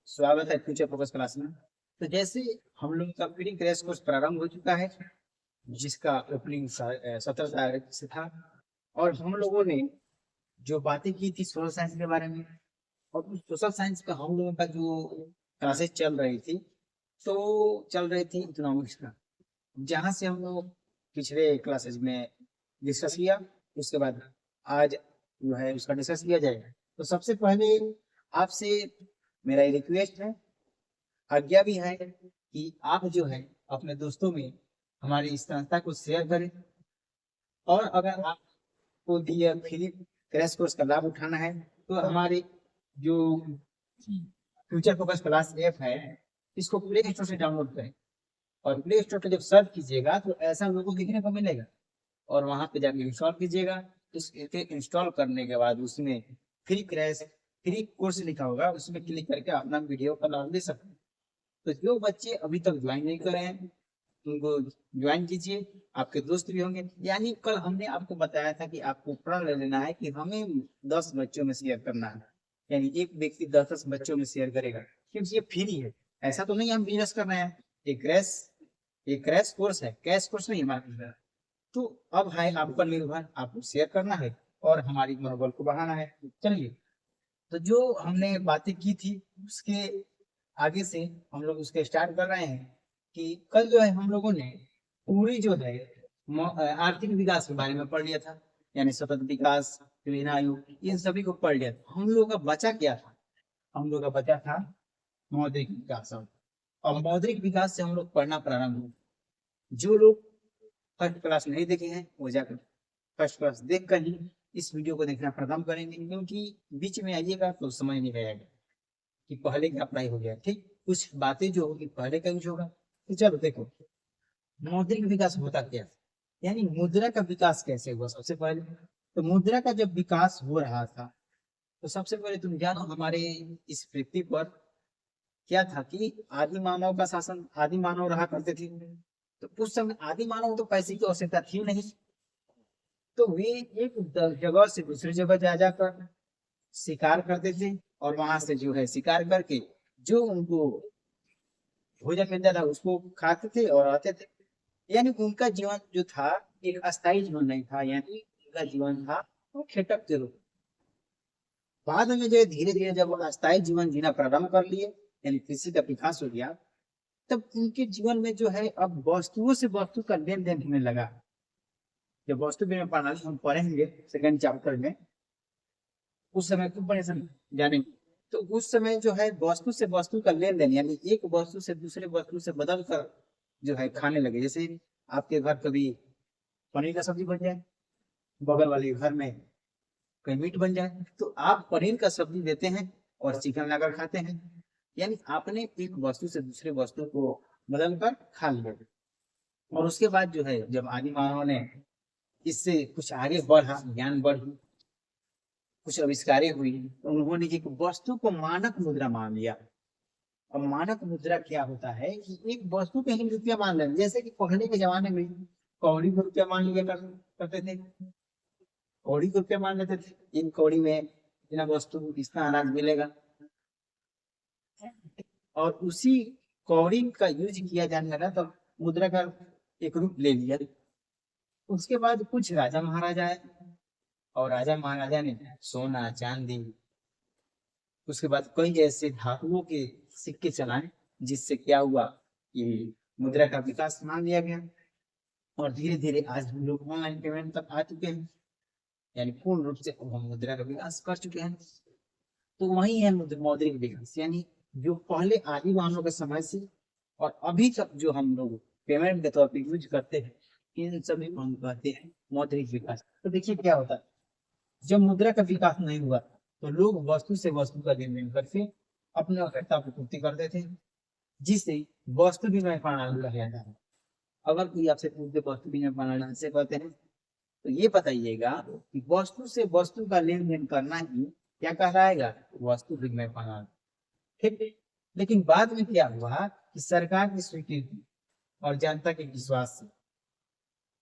स्वागत है future focus class में। तो जैसे हम लोग का प्री क्रैश कोर्स प्रारंभ हो चुका है, जिसका ओपनिंग 17 तारीख से था। और हम लोगों ने जो बातें की थी सोशल साइंस के बारे में, और उस सोशल साइंस का हम लोगों का जो क्लासेस चल रही थी, तो चल रही थी इकोनॉमिक्स का, जहाँ से हम लोग पिछले क्लासेस में डिस्कस किया। उसके बाद आज जो है उसका डिस्कस किया जाएगा। तो सबसे पहले आपसे मेरा रिक्वेस्ट है, आज्ञा भी है, कि आप जो है अपने दोस्तों में हमारी इस संस्था को शेयर करें। और अगर आपको दिया फ्री क्रैश कोर्स का लाभ उठाना है, तो हमारे जो फ्यूचर फोकस क्लास ऐप है, इसको प्ले स्टोर से डाउनलोड करें। और प्ले स्टोर पे जब सर्च कीजिएगा तो ऐसा लोगो दिखने को मिलेगा, और वहां पे जाके इंस्टॉल कीजिएगा। इसके इंस्टॉल करने के बाद उसमें फ्री कोर्स लिखा होगा, उसमें क्लिक करके अपना वीडियो का लाभ ले सकते हैं। तो जो बच्चे अभी तक ज्वाइन नहीं करे हैं, उनको ज्वाइन कीजिए। आपके दोस्त भी होंगे। यानी कल हमने आपको बताया था कि आपको प्रण ले लेना है कि हमें 10 बच्चों में शेयर करना है। यानी एक व्यक्ति 10 बच्चों में शेयर करेगा, क्योंकि ये फ्री है। ऐसा तो नहीं हम बिजनेस कर रहे हैं। एक क्रैश कोर्स है, कैश कोर्स नहीं हमारा। तो अब है आप पर निर्भर, आपको शेयर करना है और हमारी मनोबल को बढ़ाना है। चलिए, तो जो हमने बातें की थी उसके आगे से हम लोग उसके स्टार्ट कर रहे हैं। कि कल जो है हम लोगों ने पूरी जो है आर्थिक विकास के बारे में पढ़ लिया था। यानी सतत विकास, योजना आयोग, इन सभी को पढ़ लिया था। हम लोग का बचा क्या था? हम लोग का बचा था मौद्रिक विकास। और मौद्रिक विकास से हम लोग पढ़ना प्रारंभ हुआ। जो लोग फर्स्ट क्लास नहीं देखे हैं, वो जाकर फर्स्ट क्लास देख कर ही इस वीडियो को देखना प्रारंभ करेंगे, क्योंकि बीच में आइएगा तो समझ नहीं आएगा कि पहले क्या पढ़ाई हो गया। ठीक, कुछ बातें जो होगी पहले का यूज होगा। तो चलो देखो, मौद्रिक विकास होता क्या, यानी मुद्रा का विकास कैसे हुआ। सबसे पहले तो मुद्रा का जब विकास हो रहा था, तो सबसे पहले तुम जानो हमारे इस पृथ्वी पर क्या था कि आदि मानव का शासन, आदि मानव रहा करते थे। तो उस समय आदि मानव तो पैसे की आवश्यकता थी नहीं। तो वे एक जगह से दूसरी जगह जा जाकर शिकार करते थे, और वहां से जो है शिकार करके जो उनको भोजन मिलता था उसको खाते थे और आते थे। यानी उनका जीवन जो था एक अस्थायी जीवन नहीं था, यानी उनका जीवन था वो खेटक जरूर। बाद में जो धीरे धीरे जब अस्थायी जीवन जीना प्रारंभ कर लिए, यानी कृषि का विकास हो गया, तब उनके जीवन में जो है अब वस्तुओं से वस्तु का लेन देन होने लगा। जब वस्तु विनिमय प्रणाली हम पढ़ेंगे सेकंड चैप्टर में, उस समय खूब बड़े समय जानेंगे। तो उस समय जो है वस्तु से वस्तु का लेन देन, यानी एक वस्तु से दूसरे वस्तु से बदल कर जो है खाने लगे। जैसे आपके घर कभी पनीर का सब्जी बन जाए, बगल वाले घर में कहीं मीट बन जाए, तो आप पनीर का सब्जी देते हैं और चिकन लाकर खाते हैं। यानी आपने एक वस्तु से दूसरे वस्तु को बदल कर खा लिया। और उसके बाद जो है जब आदि मानव ने इससे कुछ आगे बढ़ा, ज्ञान बढ़ी, कुछ आविष्कारें हुई, तो उन्होंने एक वस्तु को मानक मुद्रा मान लिया। और मानक मुद्रा क्या होता है कि एक वस्तु पे ही रुपया मान लेना। जैसे कि पहले के जमाने में कौड़ी को रुपया मान लिया करते थे। कौड़ी को रुपया मान लेते थे, इन कौड़ी में इतना वस्तु इतना अनाज मिलेगा, और उसी कौड़ी का यूज किया जाने लगा, तब मुद्रा का एक रूप ले लिया। उसके बाद कुछ राजा महाराजा है, और राजा महाराजा ने सोना चांदी, उसके बाद कई ऐसे धातुओं के सिक्के चलाए, जिससे क्या हुआ कि मुद्रा का विकास मान लिया गया। और धीरे धीरे आज हम लोग ऑनलाइन पेमेंट तक आ चुके हैं, यानी पूर्ण रूप से हम मुद्रा का विकास कर चुके हैं। तो वही है मौद्रिक विकास, यानी जो पहले आदि मानव के समय से और अभी तक जो हम लोग पेमेंट के तौर पर यूज करते हैं, इन सभी को हम कहते हैं मौद्रिक विकास। तो देखिए क्या होता है, जब मुद्रा का विकास नहीं हुआ तो लोग वस्तु से वस्तु का लेन देन करके अपने आवश्यकता की पूर्ति करते थे, जिससे वस्तु विनिमय प्रणाली कहा जाता है। अगर कोई आपसे पूछते वस्तु विनिमय प्रणाली से कहते हैं, तो ये बताइएगा कि वस्तु से वस्तु का लेन देन करना ही क्या कहलाएगा, वस्तु विनिमय प्रणाली। ठीक है। लेकिन बाद में क्या हुआ कि सरकार की स्वीकृति और जनता के विश्वास से,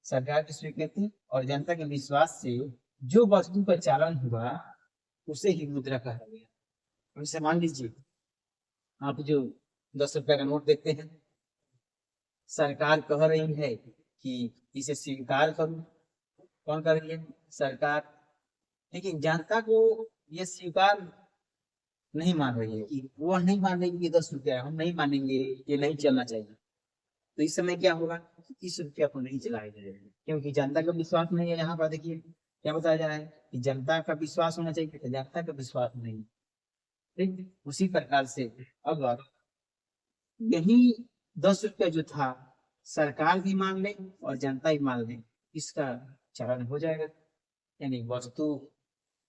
सरकार की स्वीकृति और जनता के विश्वास से जो वस्तु का चालन हुआ, उसे ही मुद्रा कहा गया। जैसे मान लीजिए आप जो 10 रुपए का नोट देखते हैं, सरकार कह रही है कि इसे स्वीकार करो। कौन कर रही है? सरकार। लेकिन जनता को ये स्वीकार नहीं मान रही है, कि वो नहीं मान रही कि 10 रुपया है, हम नहीं मानेंगे, ये नहीं चलना चाहिए। तो इस समय क्या होगा? इस रुपया को नहीं चलाया जाएगा, क्योंकि जनता का विश्वास नहीं है। यहाँ पर देखिए क्या बताया जा रहा है कि जनता का विश्वास होना चाहिए, तो जनता का विश्वास नहीं। ठीक उसी प्रकार से अगर यही 10 रुपया जो था सरकार भी मान ले और जनता भी मान ले, इसका चलन हो जाएगा, यानी वस्तु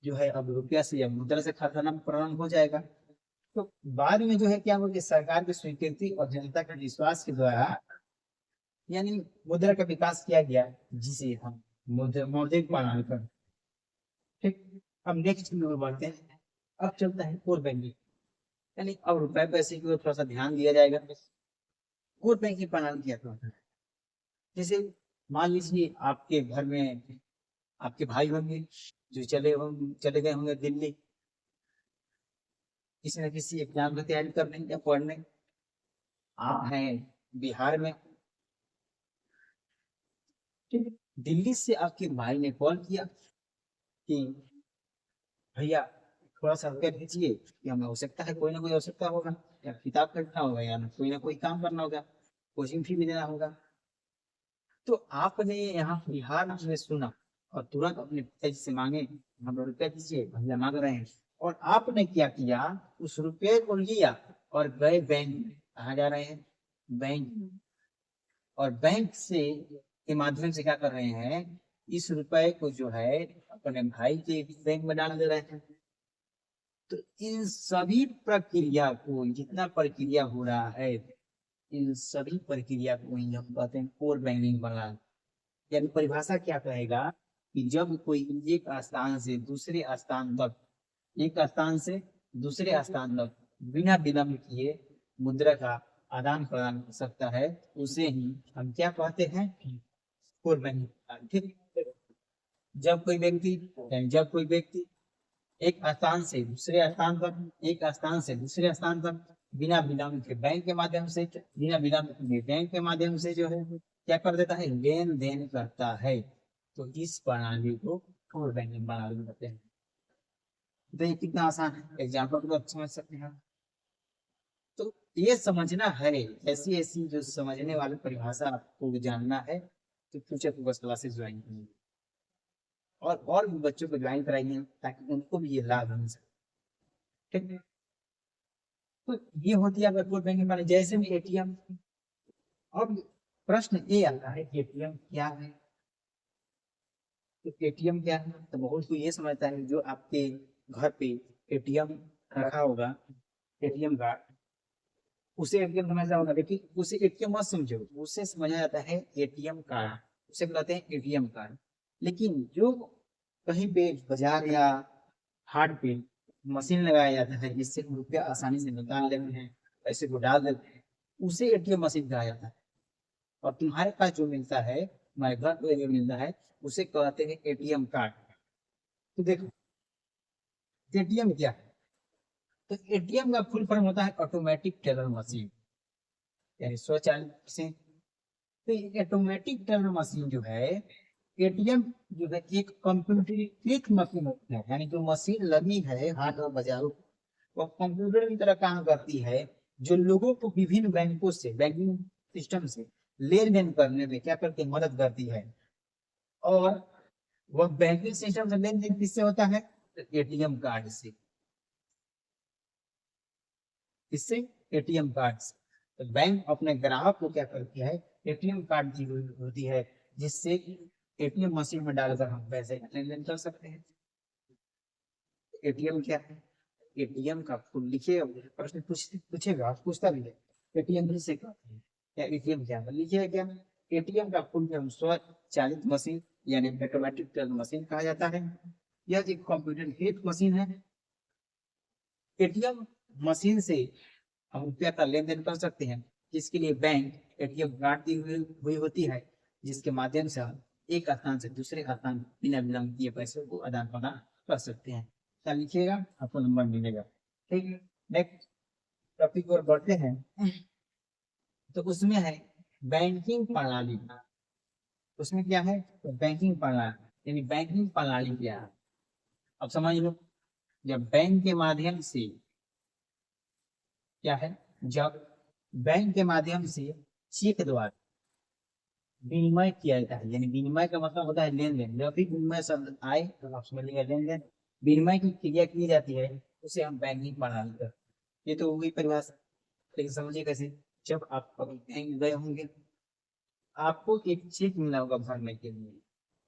जो है अब रुपया से या मुद्रा से खरीदना प्रारंभ हो जाएगा। तो बाद में जो है क्या होगा कि सरकार की स्वीकृति और जनता के विश्वास के द्वारा यानी मुद्रा का विकास किया गया, जिसे हम मौद्रिक प्रणाली पर। ठीक, अब नेक्स्ट में बढ़ते हैं। अब चलता है कोर बैंकिंग, यानी अब रुपए पैसे की ओर थोड़ा सा ध्यान दिया जाएगा। कोर बैंकिंग प्रणाली क्या होता है? जैसे मान लीजिए आपके घर में आपके भाई होंगे जो चले गए होंगे दिल्ली किसी न किसी एग्जाम की तैयारी करने या पढ़ने। आप हैं बिहार में, ठीक है? दिल्ली से आपके भाई ने कॉल किया कि भैया थोड़ा सा रुपया भेजिए कि हमें आवश्यकता है, कोई ना कोई आवश्यकता होगा, या किताब खरीदना होगा या ना कोई काम करना होगा, कोचिंग फी भी देना होगा। तो आपने यहाँ बिहार में सुना और तुरंत अपने पिताजी से मांगे, हम रुपया दीजिए, भैया मांग रहे हैं। और आपने क्या किया, उस रुपये को लिया और गए बैंक में। कहाँ जा रहे हैं? बैंक। और बैंक से के माध्यम से क्या कर रहे हैं, इस रुपए को जो है अपने भाई के बैंक में डाल दे रहे हैं। तो इन सभी प्रक्रिया को, जितना प्रक्रिया हो रहा है, इन सभी प्रक्रिया को ही हम कहते हैं कोर बैंकिंग प्रणाली। यानी परिभाषा क्या कहेगा कि जब कोई एक स्थान से दूसरे स्थान तक, एक स्थान से दूसरे स्थान तक बिना विलंब किए मुद्रा का आदान प्रदान कर सकता है, उसे ही हम क्या कहते हैं? Core banking. ठीक, जब कोई व्यक्ति एक स्थान से दूसरे स्थान तक, एक स्थान से दूसरे स्थान तक बिना विलंब के बैंक के माध्यम से, बिना विलंब के बैंक के माध्यम से जो है क्या कर देता है? लेन देन करता है। तो इस प्रणाली को कोर बैंकिंग प्रणाली कहते हैं। तो ये कितना आसान है, एग्जाम्पल को आप समझ सकते हैं। तो ये समझना है, ऐसी ऐसी जो समझने वाली परिभाषा आपको जानना है, तो फ्यूचर फोकस क्लासेस ज्वाइन कीजिए और भी बच्चों को ज्वाइन कराइए, ताकि उनको भी ये लाभ मिल सके। ठीक है, तो ये होती है कोर बैंकिंग प्रणाली। जैसे भी एटीएम। अब प्रश्न ये आता है कि एटीएम क्या है? तो एटीएम क्या है? तो बहुत कोई ये समझता है जो आपके घर पे एटीएम रखा होगा, एटीएम कार्ड, उसे एटीएम समझा होगा। लेकिन उसे एटीएम मत समझो, उसे समझा जाता है एटीएम कार्ड, उसे कहते हैं एटीएम कार्ड। लेकिन जो कहीं पे बाजार या हाट पे मशीन लगाया जाता है जिससे रुपया आसानी से निकाल लेते हैं, पैसे को डाल देते हैं, उसे एटीएम मशीन कहा जाता है। और तुम्हारे पास जो मिलता है, हमारे घर पे जो मिलता है, उसे कहते हैं एटीएम कार्ड। तो देखो एटीएम क्या है? तो एटीएम का फुल फॉर्म होता है ऑटोमेटिक टेलर मशीन, यानी स्वचालित मशीन। तो ऑटोमेटिक टेलर मशीन जो है, एटीएम जो है एक कंप्यूटरीकृत मशीन होती है, यानी जो मशीन लगी है हाट और बाजारों, वो कंप्यूटर की तरह काम करती है, जो लोगों को विभिन्न बैंकों से, बैंकिंग सिस्टम से लेन देन करने में क्या करती है? मदद करती है। और वह बैंकिंग सिस्टम से लेन देन किससे होता है? एटीएम कार्ड से। इससे एटीएम कार्ड से। तो बैंक अपने ग्राहक को क्या करती है? एटीएम कार्ड दी हुई होती है, जिससे एटीएम मशीन में डालकर हम पैसे लेन देन कर सकते हैं। एटीएम क्या है? एटीएम का फुल लिखिए, प्रश्न पूछेगा, पूछता भी है एटीएम किसे कहते हैं, या एटीएम क्या है, लिखिए क्या? एटीएम का फुल फॉर्म स्वचालित मशीन यानी ऑटोमेटिक टेलर मशीन कहा जाता है। यह एक कंप्यूटरीकृत मशीन है। एटीएम मशीन से हम रुपया का लेन देन कर सकते हैं, जिसके लिए बैंक एटीएम कार्ड दी हुई होती है, जिसके माध्यम से हम एक स्थान से दूसरे स्थान बिना विलंब किए पैसे को आदान प्रदान कर सकते हैं। क्या लिखिएगा, आपको नंबर मिलेगा। ठीक है, नेक्स्ट प्रगति की ओर बढ़ते हैं तो उसमें है बैंकिंग प्रणाली। उसमें क्या है? तो बैंकिंग प्रणाली, यानी बैंकिंग प्रणाली क्या है अब समझ लो। जब बैंक के माध्यम से क्या है, जब बैंक के माध्यम से चेक द्वारा विनिमय किया जाता है, यानी विनिमय का मतलब होता है लेन देन। जब भी विनिमय शब्द आए तो आप समझ लीजिए लेन देन, विनिमय की क्रिया की जाती है, उसे हम बैंकिंग प्रणाली करते हैं। ये तो हो गई परिभाषा, लेकिन समझिए कैसे। जब आप कभी बैंक गए होंगे, आपको एक चेक मिला होगा भरने के लिए।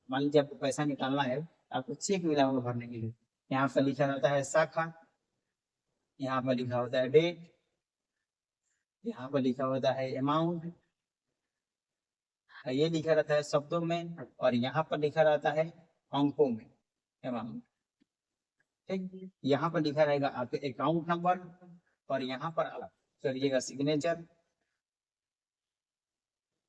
मान लीजिए आपको पैसा निकालना है, आपको चेक मिला होगा भरने के लिए। यहाँ पर लिखा रहता है शाखा, यहाँ पर लिखा होता है डेट, यहाँ पर लिखा होता है अमाउंट, ये लिखा रहता है शब्दों में, और यहाँ पर लिखा रहता है अंकों में अमाउंट। ठीक, यहाँ पर लिखा रहेगा आपके अकाउंट नंबर, और यहाँ पर आप करिएगा सिग्नेचर,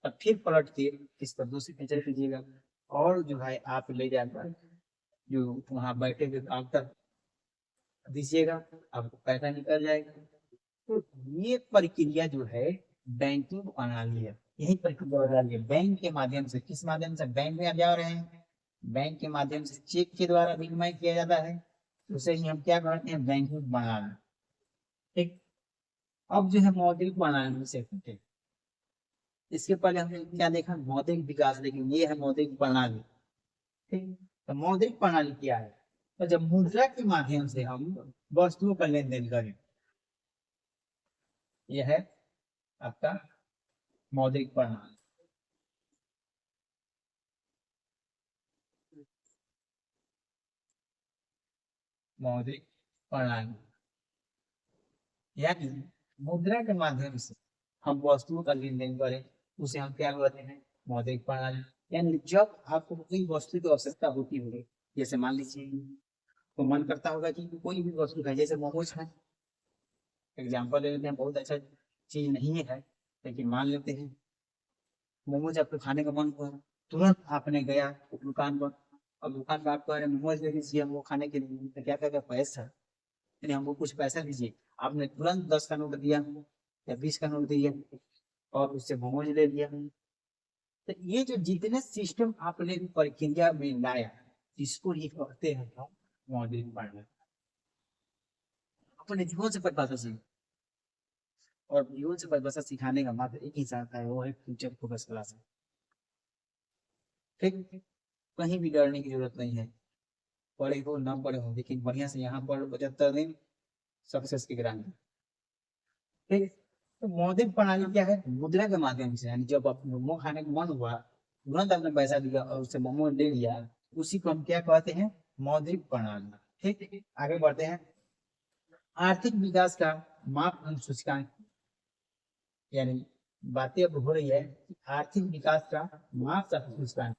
और फिर पलट के इस पर दूसरी सिग्नेचर कीजिएगा, और जो है आप ले जाकर जो वहाँ बैठे हुए काउंटर दीजिएगा, आपको पैसा निकल जाएगा। तो ये प्रक्रिया जो है बैंकिंग प्रणाली है। यही प्रक्रिया हो रही है बैंक के माध्यम से। किस माध्यम से? बैंक में आप जा रहे हैं, बैंक के माध्यम से चेक के द्वारा विनिमय किया जाता है, उसे ही हम क्या कहते हैं? बैंकिंग प्रणाली। ठीक, अब जो है मौद्रिक प्रणाली से ठीक, इसके पहले हमने क्या देखा? मौद्रिक विकास। लेकिन ये है मौद्रिक प्रणाली। ठीक, तो मौद्रिक प्रणाली क्या है? तो जब मुद्रा के माध्यम से हम वस्तुओं का लेन देन करें, यह है आपका मौद्रिक प्रणाली। मौद्रिक प्रणाली यानी मुद्रा के माध्यम से हम वस्तुओं का लेन देन करें, उसे हम क्या कहते हैं? मौद्रिक प्रणाली। यानी जब आपको कोई वस्तु की आवश्यकता होती होगी, जैसे मान लीजिए तो मन करता होगा कि कोई भी वस्तु है, जैसे मोमोज है, एग्जाम्पल ले लेते हैं, बहुत अच्छा चीज नहीं है, लेकिन मान लेते हैं मोमोज आपको खाने का मन हुआ, तुरंत आपने गया दुकान पर, अब दुकान पर आप कह रहे मोमोज ले लीजिए हमको खाने के लिए, तो क्या कहेगा? पैसा, यानी हमको कुछ पैसा दीजिए। आपने तुरंत 10 का नोट दिया या 20 का नोट दिया और उससे मोमोज ले लिया। तो ये जो जितने सिस्टम आपने प्रक्रिया में लाया, इसको ही कहते हैं हम मौद्रिक प्रणाली। अपने जीवन से परिभाषा सीख, और जीवन से परिभाषा सिखाने का मात्र एक ही साथ है, वो है फ्यूचर फोकस क्लास। ठीक, कहीं भी डरने की जरूरत नहीं है, पढ़े हो ना पढ़े हो, लेकिन बढ़िया से यहाँ पर 75 दिन सक्सेस की गारंटी। ठीक, तो मौद्रिक प्रणाली क्या है? मुद्रा के माध्यम से, यानी जब आप मोमो खाने का मन हुआ, तुरंत आपने पैसा दिया और उससे मोमो ले लिया, उसी को हम क्या कहते हैं? मौद्रिक प्रणाली। ठीक, आगे बढ़ते हैं। आर्थिक विकास का मापदंड सूचकांक, यानी बातें अब हो रही है कि आर्थिक विकास का मापदंड सूचकांक,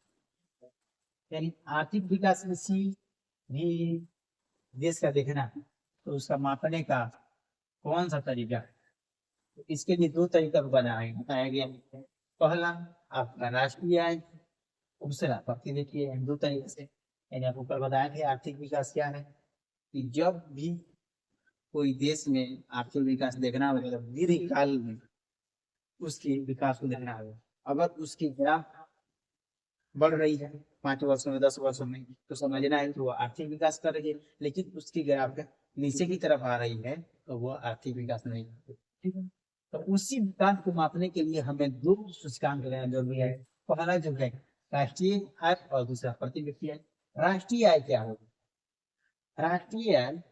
यानी आर्थिक विकास किसी भी देश का देखना तो उसका मापने का कौन सा तरीका है? तो इसके लिए दो तरीका बताया गया। पहला आपका राष्ट्रीय आय, दूसरा पक्के देखिए दो तरीके से, यानी आपको ऊपर बताया था आर्थिक विकास क्या है कि जब भी कोई देश में आर्थिक विकास देखना हो, मतलब दीर्घकाल में उसके विकास को देखना हो, अगर उसकी ग्राफ बढ़ रही है 5 वर्षों में 10 वर्षों में, तो समझना है कि वो आर्थिक विकास कर रही है। लेकिन उसकी ग्राफ नीचे की तरफ आ रही है तो वो आर्थिक विकास नहीं कर रही। ठीक है, तो उसी विकास को मापने के लिए हमें दो सूचकांक लेना जरूरी है। पहला जो है राष्ट्रीय आय और दूसरा प्रति व्यक्ति आय। राष्ट्रीय आय क्या होगी? राष्ट्रीय आय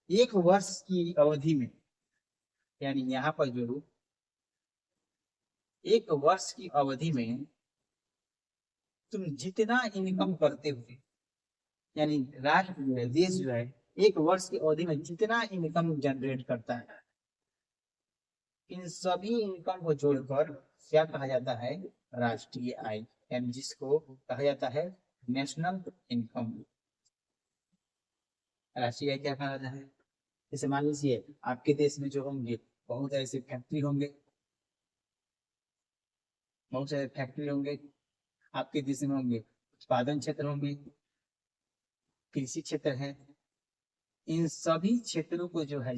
एक वर्ष की अवधि में, यानी यहाँ पर जो एक वर्ष की अवधि में तुम जितना इनकम करते हो, यानी राष्ट्र जो है, देश जो है, एक वर्ष की अवधि में जितना इनकम जनरेट करता है, इन सभी इनकम को जोड़कर क्या कहा जाता है? राष्ट्रीय आय, यानी जिसको कहा जाता है नेशनल इनकम। राष्ट्रीय आय क्या कहा जाता है? जैसे मान लीजिए आपके देश में जो होंगे बहुत ऐसे फैक्ट्री होंगे, बहुत सारे फैक्ट्री होंगे आपके देश में होंगे, उत्पादन क्षेत्र होंगे, कृषि क्षेत्र है, इन सभी क्षेत्रों को जो है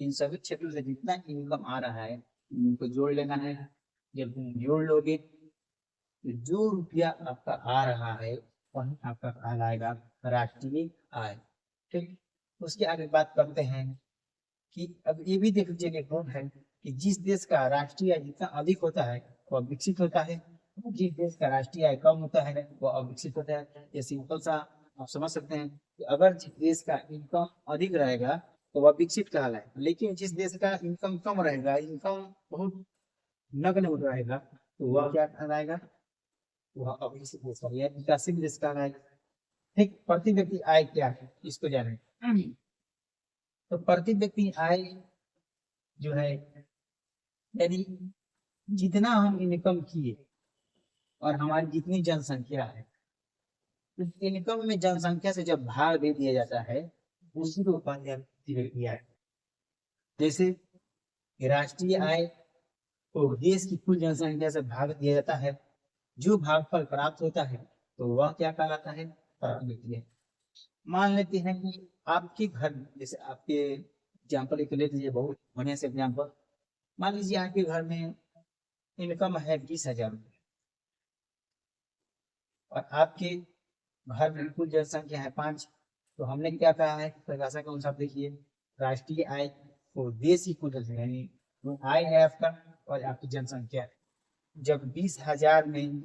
इन सभी क्षेत्रों से जितना इनकम आ रहा है इनको जोड़ लेना है। जब तुम जोड़ लोगे तो जो रुपया आपका आ रहा है वही आपका कहलाएगा राष्ट्रीय आय। ठीक, उसके आगे बात करते हैं कि अब ये भी देख लीजिए गुण है कि जिस देश का राष्ट्रीय आय जितना अधिक होता है वह विकसित होता है, जिस देश का राष्ट्रीय आय कम होता है वह अविकसित होता है। ये सिंपल सा आप समझ सकते हैं कि अगर जिस देश का इनकम अधिक रहेगा तो वह विकसित कहलाए, लेकिन जिस देश का इनकम कम रहेगा, इनकम बहुत नगण्य रहेगा, तो वह क्या कहलाएगा, वह अविकसित देश का या विकासशील देश कहलाएगा। ठीक, प्रति व्यक्ति आय क्या है इसको जाने। तो प्रति व्यक्ति आय जो है यानी जितना हम इनकम किए और हमारी जितनी जनसंख्या है, इस इनकम में जनसंख्या से जब भाग दे दिया जाता है उसी को प्रति व्यक्ति आय। जैसे राष्ट्रीय आय को देश की कुल जनसंख्या से भाग दिया जाता है, जो भागफल प्राप्त होता है तो वह क्या कहलाता है, प्रति व्यक्ति आय। मान लेते हैं कि आपके घर, जैसे आपके एग्जाम्पल एक लेते हैं, बहुत बढ़िया से एग्जाम्पल, मान लीजिए आपके घर में इनकम है 20,000 रुपये और आपके घर में कुल जनसंख्या है 5, तो हमने क्या कहा है परिभाषा के अनुसार, देखिए राष्ट्रीय आय को देश की कुल जनसंख्या यानी आय है आपका और आपकी जनसंख्या है, जब 20,000 में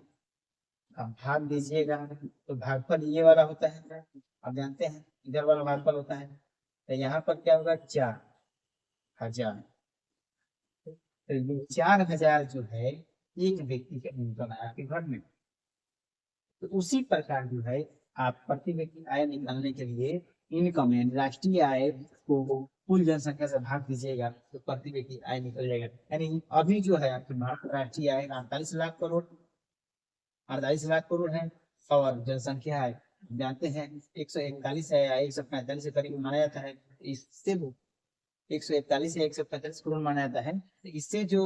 आप भाग दीजिएगा तो भागफल ये वाला होता है, आप जानते हैं इधर वाला भागफल होता है, तो यहाँ पर क्या होगा 4,000। तो ये 4,000 जो है एक व्यक्ति का इनकम है आपके घर में। तो उसी प्रकार जो है आप प्रति व्यक्ति आय निकालने के लिए इनकम यानी राष्ट्रीय आय को कुल जनसंख्या से भाग दीजिएगा तो प्रति व्यक्ति आय निकल जाएगा। यानी अभी जो है आपके भारत राष्ट्रीय आय 48 लाख करोड़, 48 लाख करोड़ है और जनसंख्या है जानते हैं 141 है या 145 के करीब माना जाता है, इससे 141 या 145 करोड़ माना जाता है। तो इससे जो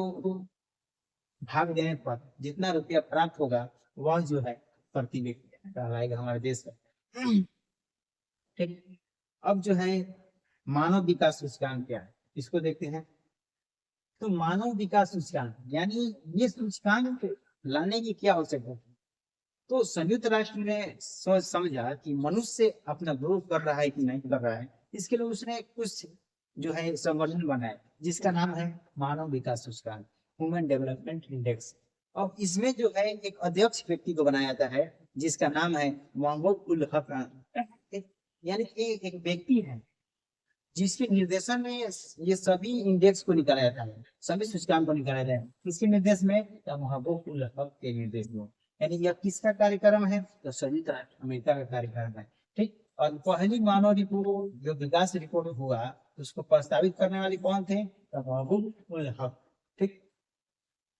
भाग देने पर जितना रुपया प्राप्त होगा वह जो है प्रति व्यक्ति कहलाएगा हमारे देश का। ठीक, अब जो है मानव विकास सूचकांक क्या है इसको देखते हैं। तो मानव विकास सूचकांक यानी ये सूचकांक लाने की क्या आवश्यकता है, तो संयुक्त राष्ट्र ने सोच समझा कि मनुष्य अपना ग्रोथ कर रहा है कि नहीं कर रहा है, इसके लिए उसने कुछ जो है संगठन बनाया जिसका नाम है मानव विकास सूचकांक, ह्यूमन डेवलपमेंट इंडेक्स। अब इसमें जो है एक अध्यक्ष व्यक्ति को बनाया जाता है जिसका नाम है महबूब उल हक, यानी एक व्यक्ति है जिसके निर्देशन में ये सभी इंडेक्स को निकाला जाता है, सभी सूचकांक को निकाला जाता है। किसके निर्देश में, महबूब उल हक के निर्देश में। यानी यह किसका कार्यक्रम है, तो संयुक्त राष्ट्र अमेरिका का कार्यक्रम है। ठीक, और पहली मानव रिपोर्ट जो विकास रिपोर्ट हुआ उसको प्रस्तावित करने वाले कौन थे, तो महबूब उल हक। ठीक,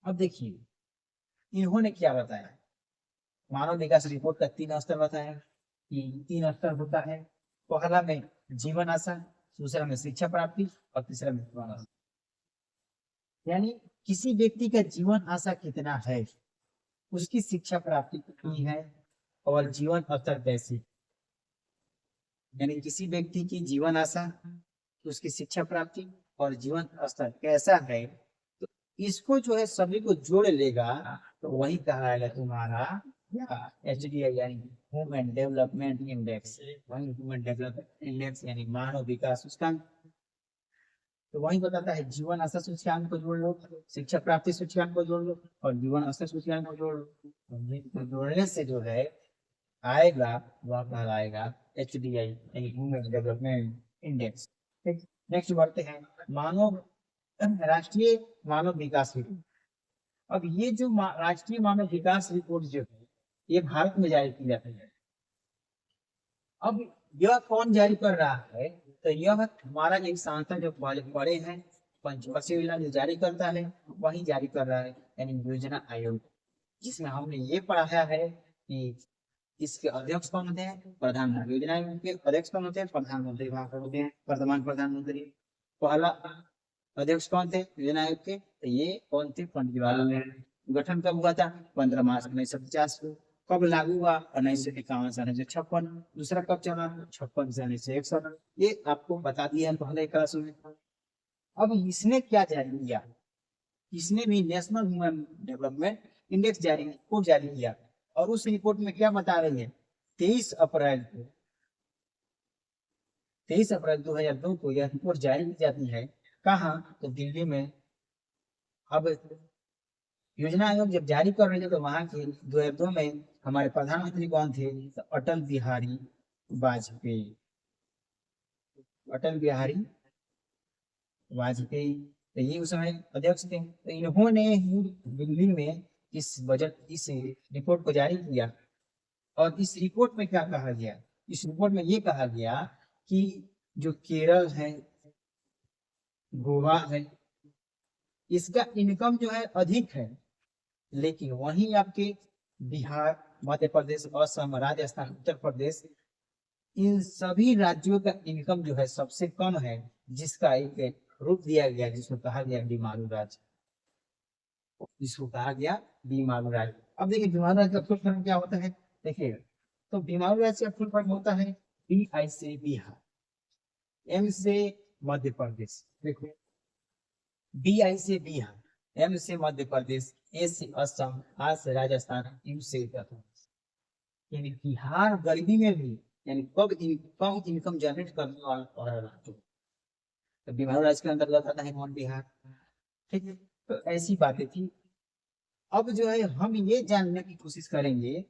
अब देखिए इन्होंने क्या बताया, मानव विकास रिपोर्ट का 3 स्तर बताया कि 3 स्तर होता है, पहला में जीवन आशा, दूसरा में शिक्षा प्राप्ति और तीसरा में मृत्यु आशा। यानी किसी व्यक्ति का जीवन आशा कितना है, उसकी शिक्षा प्राप्ति कितनी है और जीवन स्तर कैसी, यानी किसी व्यक्ति की जीवन आशा, उसकी शिक्षा प्राप्ति और जीवन स्तर कैसा है, तो इसको जो है सभी को जोड़ लेगा तो वही कहलाएगा तुम्हारा HDI यानी ह्यूमन डेवलपमेंट इंडेक्स। वही ह्यूमन डेवलपमेंट इंडेक्स यानी मानव विकास सूचकांक, तो वही बताता है जीवन स्तर सूचकांक को जोड़ लो, शिक्षा प्राप्ति सूचकांक को जोड़ लो और जीवन स्तर सूचकांक को जोड़ लो, तो जोड़ने से जो है आएगा वह कहलाएगा HDI यानी ह्यूमन डेवलपमेंट इंडेक्स। नेक्स्ट बढ़ते हैं मानव राष्ट्रीय मानव विकास रिपोर्ट। अब ये जो राष्ट्रीय मानव विकास रिपोर्ट जो है ये भारत में जारी की जाती है। अब यह कौन जारी कर रहा है, तो यह हमारा एक संस्था जो बड़े हैं पंचवर्षीय योजना जो जारी करता है वही जारी कर रहा है, यानी योजना आयोग, जिसमें हमने ये पढ़ाया है कि इसके अध्यक्ष कौन होते हैं, प्रधानमंत्री। योजना आयोग के अध्यक्ष कौन होते हैं, प्रधानमंत्री होते हैं, वर्तमान प्रधानमंत्री। पहला अध्यक्ष कौन थे योजना आयोग के, तो ये कौन थे, पंडित जवाहरलाल नेहरू। गठन कब हुआ था, 15 मार्च 1950 को। कब लागू हुआ, 1951 से 1956। दूसरा कब चला, 56 से 1961। ये आपको बता दिया पहले क्लास में। अब इसने क्या जारी किया, इसने भी national human development index report जारी किया, और उस रिपोर्ट में क्या बता रही है, 23 अप्रैल 2002 को यह रिपोर्ट जारी की जाती है। कहाँ, तो दिल्ली में। अब योजना आयोग जब जारी कर रहे थे तो वहां के 2002 में हमारे प्रधानमंत्री कौन थे, तो अटल बिहारी वाजपेयी। अटल बिहारी वाजपेयी, तो ये उस समय अध्यक्ष थे। तो इन्होंने ही दिल्ली में इस रिपोर्ट को जारी किया। और इस रिपोर्ट में क्या कहा गया, इस रिपोर्ट में ये कहा गया कि जो केरल है, गोवा है, इसका इनकम जो है अधिक है, लेकिन वहीं आपके बिहार, मध्य प्रदेश, असम, राजस्थान, उत्तर प्रदेश, इन सभी राज्यों का इनकम जो है सबसे कम है, जिसका एक रूप दिया गया जिसको कहा गया बीमारू राज्य, जिसको कहा गया बीमारू राज्य। अब देखिए बीमारू राज्य का फुल फॉर्म क्या होता है, देखिए तो बीमारू राज्य का फुल फॉर्म होता है BI से बिहार, M से मध्य प्रदेश, देखो BI से बिहार, M से मध्य प्रदेश, A से असम, R से राजस्थान, U से उत्तर प्रदेश। यानी बिहार गरीबी में भी, यानी कम इनकम जनरेट करने वाला राज्य, तो बिहार राज्य के अंतर्गत आता है कौन, बिहार। ठीक है, तो ऐसी बातें थी। अब जो है हम ये जानने की कोशिश करेंगे